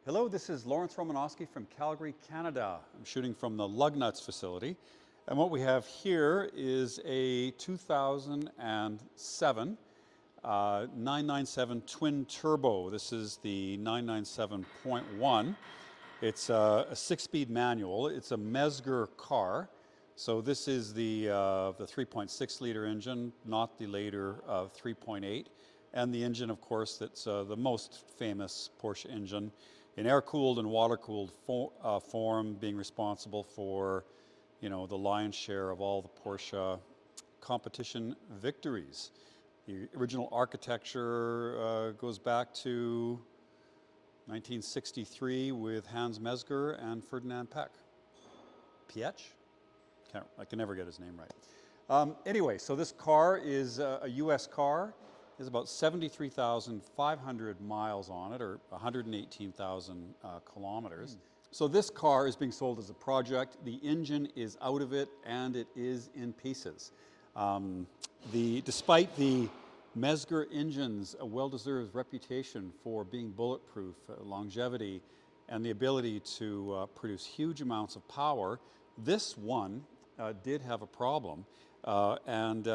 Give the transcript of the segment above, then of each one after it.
Hello, this is Lromanosky from Calgary, Canada. I'm shooting from the lug nuts facility. And what we have here is a 2007 997 twin turbo. This is the 997.1. It's a 6-speed manual. It's a Mesger car. So this is the 3.6 liter engine, not the later 3.8. And the engine, of course, that's the most famous Porsche engine in air-cooled and water-cooled form, being responsible for, the lion's share of all the Porsche competition victories. The original architecture goes back to 1963 with Hans Mesger and Ferdinand Peck. Piech? I can never get his name right. Anyway, so this car is a US car. There's about 73,500 miles on it, or 118,000 kilometers. So this car is being sold as a project. The engine is out of it, and it is in pieces. Despite the Mesger engine's well-deserved reputation for being bulletproof, longevity, and the ability to produce huge amounts of power, this one did have a problem, and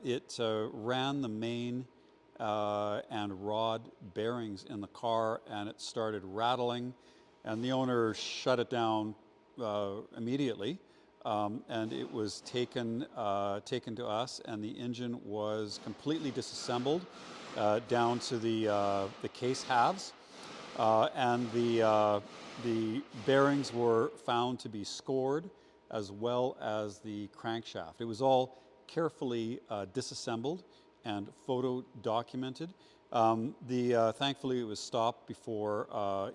it ran the main and rod bearings in the car, and it started rattling, and the owner shut it down immediately, and it was taken to us, and the engine was completely disassembled down to the case halves, and the bearings were found to be scored, as well as the crankshaft. It was all carefully disassembled and photo documented. Thankfully, it was stopped before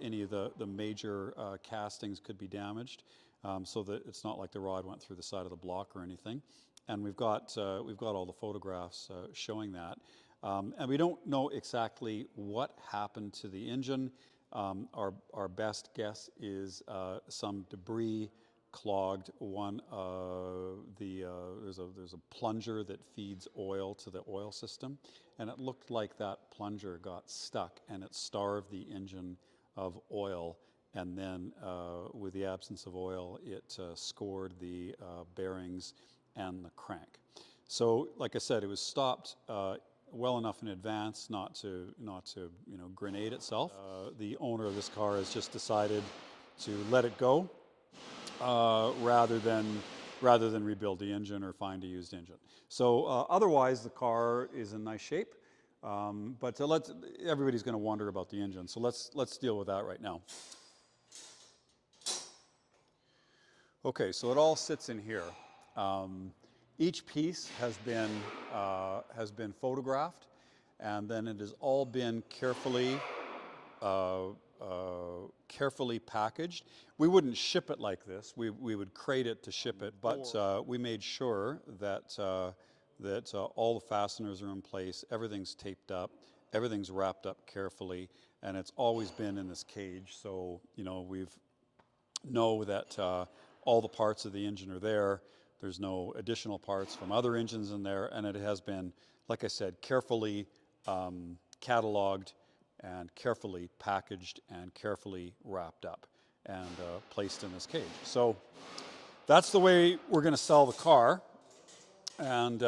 any of the major castings could be damaged, so that it's not like the rod went through the side of the block or anything. And we've got all the photographs showing that. And we don't know exactly what happened to the engine. Our best guess is some debris clogged one there's a plunger that feeds oil to the oil system, and it looked like that plunger got stuck and it starved the engine of oil, and then with the absence of oil it scored the bearings and the crank. So like I said, it was stopped well enough in advance not to grenade itself. The owner of this car has just decided to let it go, rather than rebuild the engine or find a used engine. So otherwise, the car is in nice shape, but everybody's going to wonder about the engine. So let's deal with that right now. Okay, so it all sits in here. Each piece has been photographed, and then it has all been carefully packaged. We wouldn't ship it like this. We would crate it to ship it, but we made sure that all the fasteners are in place, everything's taped up, everything's wrapped up carefully, and it's always been in this cage. So we know that all the parts of the engine are there. There's no additional parts from other engines in there, and it has been, like I said, carefully cataloged and carefully packaged and carefully wrapped up and placed in this cage. So that's the way we're going to sell the car, and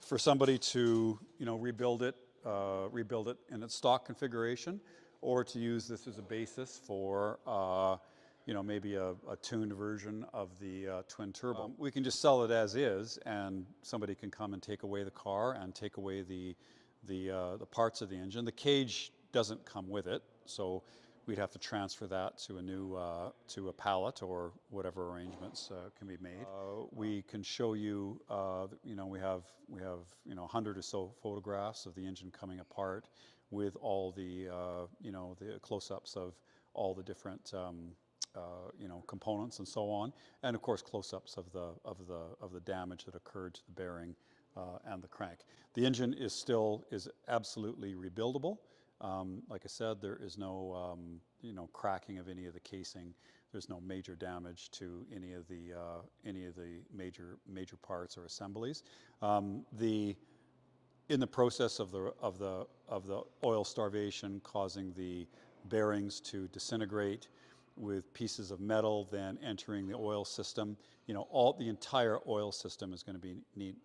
for somebody to rebuild it in its stock configuration, or to use this as a basis for maybe a tuned version of the twin turbo. We can just sell it as is, and somebody can come and take away the car and take away the parts of the engine. The cage doesn't come with it, so we'd have to transfer that to a pallet or whatever arrangements can be made. We can show you, we have 100 or so photographs of the engine coming apart, with all the the close-ups of all the different components and so on, and of course close-ups of the damage that occurred to the bearing and the crank. The engine is absolutely rebuildable. Like I said, there is no cracking of any of the casing. There's no major damage to any of the major parts or assemblies. In the process of the oil starvation causing the bearings to disintegrate, with pieces of metal then entering the oil system. The entire oil system is going to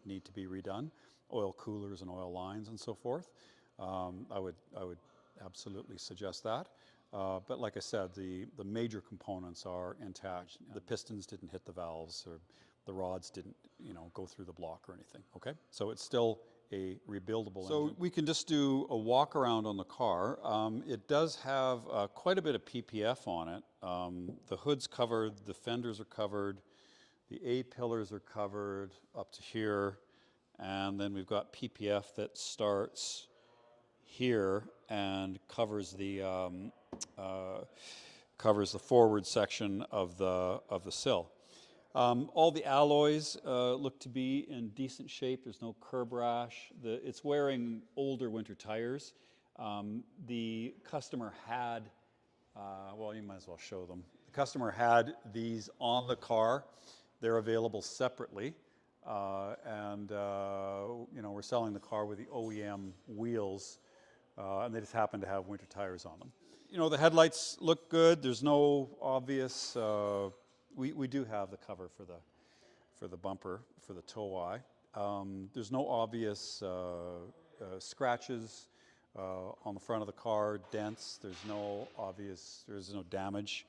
need to be redone, oil coolers and oil lines and so forth. I would absolutely suggest that. But like I said, the major components are intact. The pistons didn't hit the valves, or the rods didn't, go through the block or anything. Okay, so it's still a rebuildable engine. So we can just do a walk around on the car. It does have quite a bit of PPF on it. The hood's covered, the fenders are covered, the A-pillars are covered up to here, and then we've got PPF that starts here and covers the forward section of the sill. All the alloys look to be in decent shape. There's no curb rash. It's wearing older winter tires. The customer had, well, you might as well show them. The customer had these on the car. They're available separately. And we're selling the car with the OEM wheels, and they just happen to have winter tires on them. The headlights look good. There's no obvious, we do have the cover for the bumper, for the tow eye. There's no obvious scratches on the front of the car, dents. There's no damage.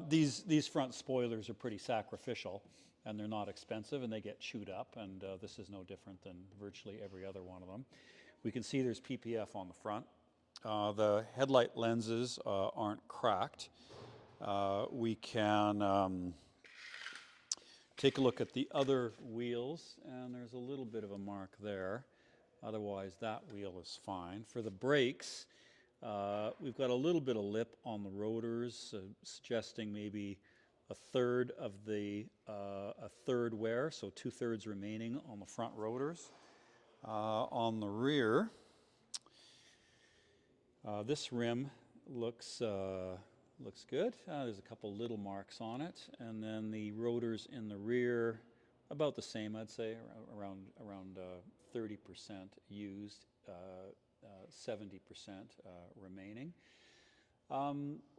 These front spoilers are pretty sacrificial, and they're not expensive, and they get chewed up, and this is no different than virtually every other one of them. We can see there's PPF on the front. The headlight lenses aren't cracked. We can take a look at the other wheels, and there's a little bit of a mark there. Otherwise, that wheel is fine. For the brakes, we've got a little bit of lip on the rotors, suggesting maybe a third wear, so 2/3 remaining on the front rotors. On the rear, this rim looks good. There's a couple little marks on it, and then the rotors in the rear, about the same, I'd say, around 30% used, 70% remaining.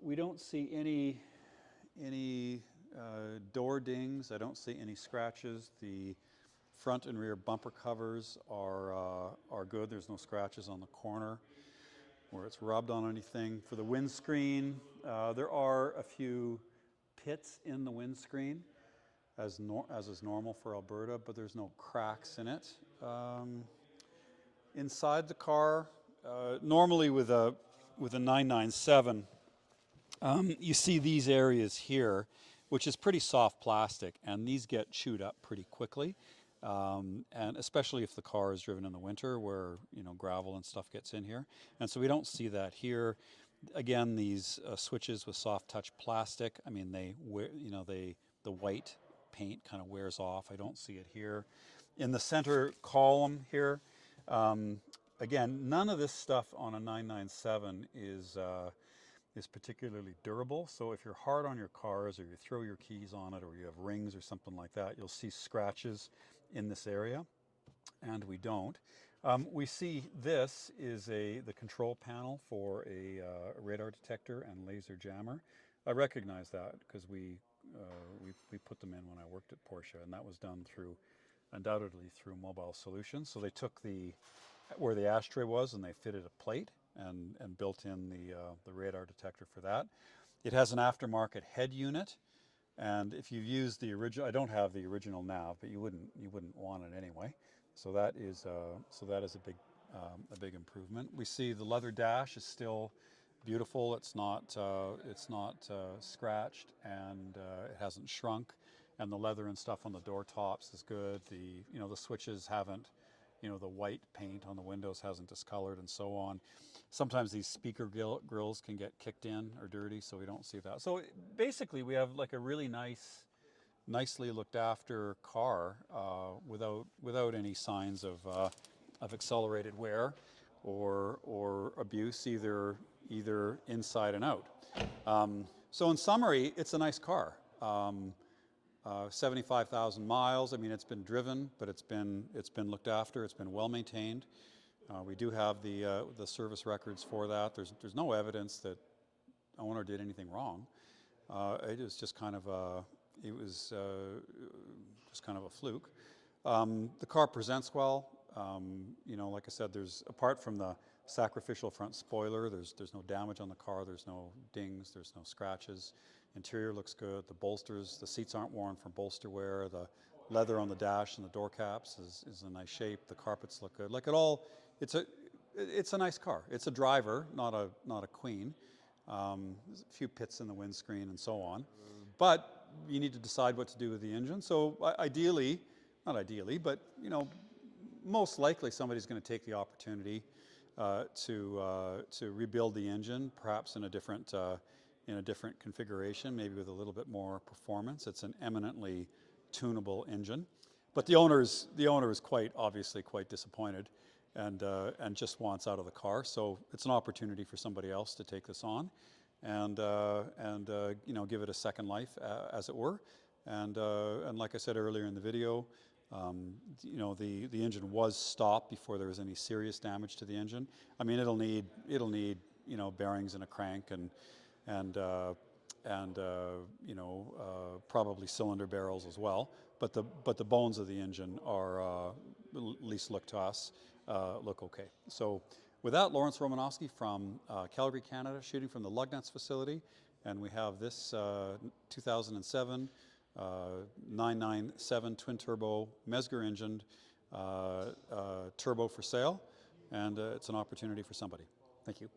We don't see any door dings. I don't see any scratches. The front and rear bumper covers are good. There's no scratches on the corner where it's rubbed on anything. For the windscreen, there are a few pits in the windscreen, as is normal for Alberta, but there's no cracks in it. Inside the car, normally with a 997, you see these areas here, which is pretty soft plastic, and these get chewed up pretty quickly. And especially if the car is driven in the winter, where gravel and stuff gets in here, and so we don't see that here. Again, these switches with soft touch plastic, I mean, the white paint kind of wears off. I don't see it here. In the center column here, again, none of this stuff on a 997 is particularly durable. So if you're hard on your cars, or you throw your keys on it, or you have rings or something like that, you'll see scratches in this area, and we don't. We see this is the control panel for a radar detector and laser jammer. I recognize that because we put them in when I worked at Porsche, and that was done undoubtedly through Mobile Solutions. So they took where the ashtray was, and they fitted a plate and built in the radar detector for that. It has an aftermarket head unit, and if you use the original, I don't have the original nav, but you wouldn't want it anyway. So that is a big improvement. We see the leather dash is still beautiful. It's not scratched, and it hasn't shrunk, and the leather and stuff on the door tops is good. The switches haven't, the white paint on the windows hasn't discolored, and so on. Sometimes these speaker grills can get kicked in or dirty, so we don't see that. So basically, we have like a really nicely looked after car without any signs of accelerated wear or abuse, either inside and out. So in summary, it's a nice car. 75,000 miles. I mean, it's been driven, but it's been looked after. It's been well maintained. We do have the service records for that. There's no evidence that owner did anything wrong. It was just kind of a, just kind of a fluke. The car presents well. You know, like I said, apart from the sacrificial front spoiler, there's no damage on the car, there's no dings, there's no scratches. Interior looks good, the bolsters, the seats aren't worn from bolster wear, the leather on the dash and the door caps is in nice shape, the carpets look good. Like it's a nice car. It's a driver, not a queen. There's a few pits in the windscreen and so on. But you need to decide what to do with the engine. So ideally, not ideally, but you know, most likely somebody's going to take the opportunity to rebuild the engine, perhaps in a different configuration, maybe with a little bit more performance. It's an eminently tunable engine, but the owner is obviously quite disappointed, and just wants out of the car. So it's an opportunity for somebody else to take this on, and you know, give it a second life, as it were. And like I said earlier in the video, you know, the engine was stopped before there was any serious damage to the engine. I mean, it'll need you know, bearings and a crank and you know, probably cylinder barrels as well. But the bones of the engine are, at least look to us, look okay. So with that, Lawrence Romanosky from Calgary, Canada, shooting from the Lugnets facility, and we have this 2007 997 twin turbo Mezger engined turbo for sale, and it's an opportunity for somebody. Thank you.